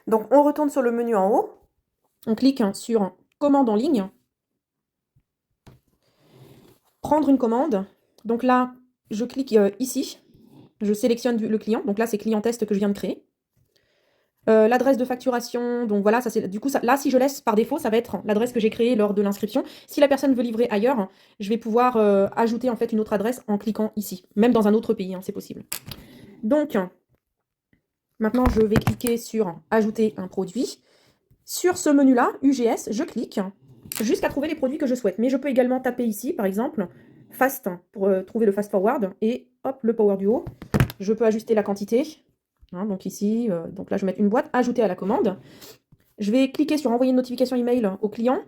Donc, on retourne sur le menu en haut. On clique sur commande en ligne. Prendre une commande. Donc là, je clique ici. Je sélectionne le client. Donc là, c'est client test que je viens de créer. L'adresse de facturation, donc voilà, ça c'est du coup ça, là si je laisse par défaut, ça va être l'adresse que j'ai créée lors de l'inscription. Si la personne veut livrer ailleurs, je vais pouvoir ajouter en fait une autre adresse en cliquant ici, même dans un autre pays, hein, c'est possible. Donc maintenant je vais cliquer sur ajouter un produit. Sur ce menu-là, UGS, je clique jusqu'à trouver les produits que je souhaite. Mais je peux également taper ici, par exemple, fast pour trouver le fast forward et hop, le Power Duo. Je peux ajuster la quantité. Hein, donc ici, donc là je vais mettre une boîte, ajouter à la commande. Je vais cliquer sur envoyer une notification email au client.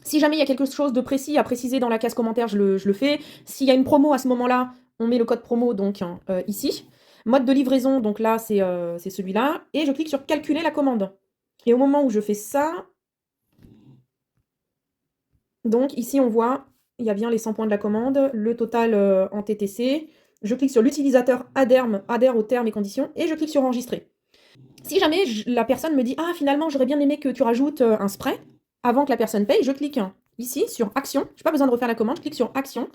Si jamais il y a quelque chose de précis à préciser dans la case commentaire, je le fais. S'il y a une promo à ce moment-là, on met le code promo donc ici. Mode de livraison, donc là c'est celui-là. Et je clique sur calculer la commande. Et au moment où je fais ça, donc ici on voit, il y a bien les 100 points de la commande, le total en TTC. Je clique sur l'utilisateur adhère aux termes et conditions et je clique sur enregistrer. Si jamais la personne me dit « Ah, finalement, j'aurais bien aimé que tu rajoutes un spray », avant que la personne paye, je clique ici sur « Action ». Je n'ai pas besoin de refaire la commande, je clique sur « Action ».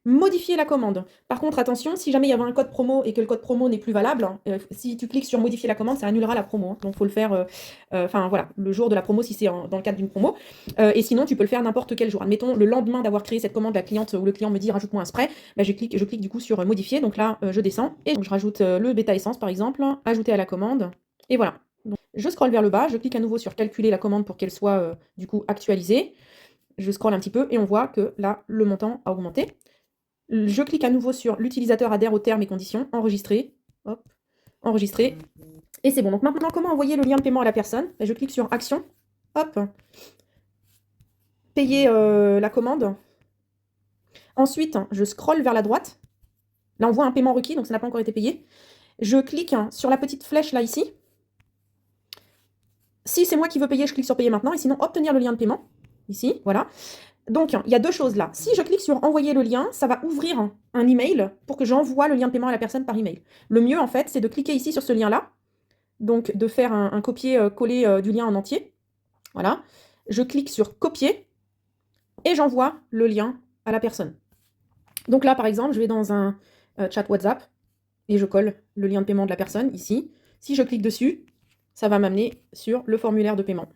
Modifier la commande. Par contre, attention, si jamais il y avait un code promo et que le code promo n'est plus valable, si tu cliques sur modifier la commande, ça annulera la promo. Hein. Donc, il faut le faire enfin voilà, le jour de la promo si c'est dans le cadre d'une promo. Et sinon, tu peux le faire n'importe quel jour. Admettons, le lendemain d'avoir créé cette commande, la cliente ou le client me dit rajoute-moi un spray, bah, je clique du coup sur modifier. Donc là, je descends et donc, je rajoute le bêta essence par exemple, ajouter à la commande. Et voilà. Donc, je scrolle vers le bas, je clique à nouveau sur calculer la commande pour qu'elle soit du coup actualisée. Je scrolle un petit peu et on voit que là, le montant a augmenté. Je clique à nouveau sur l'utilisateur adhère aux termes et conditions, enregistrer, hop, enregistrer, et c'est bon. Donc maintenant, comment envoyer le lien de paiement à la personne? Je clique sur action, hop, payer la commande. Ensuite, je scrolle vers la droite. Là, on voit un paiement requis, donc ça n'a pas encore été payé. Je clique sur la petite flèche là, ici. Si c'est moi qui veux payer, je clique sur payer maintenant, et sinon, obtenir le lien de paiement, ici, voilà. Donc, il y a deux choses là. Si je clique sur envoyer le lien, ça va ouvrir un email pour que j'envoie le lien de paiement à la personne par email. Le mieux, en fait, c'est de cliquer ici sur ce lien-là, donc de faire un copier-coller du lien en entier. Voilà. Je clique sur copier et j'envoie le lien à la personne. Donc là, par exemple, je vais dans un chat WhatsApp et je colle le lien de paiement de la personne ici. Si je clique dessus, ça va m'amener sur le formulaire de paiement.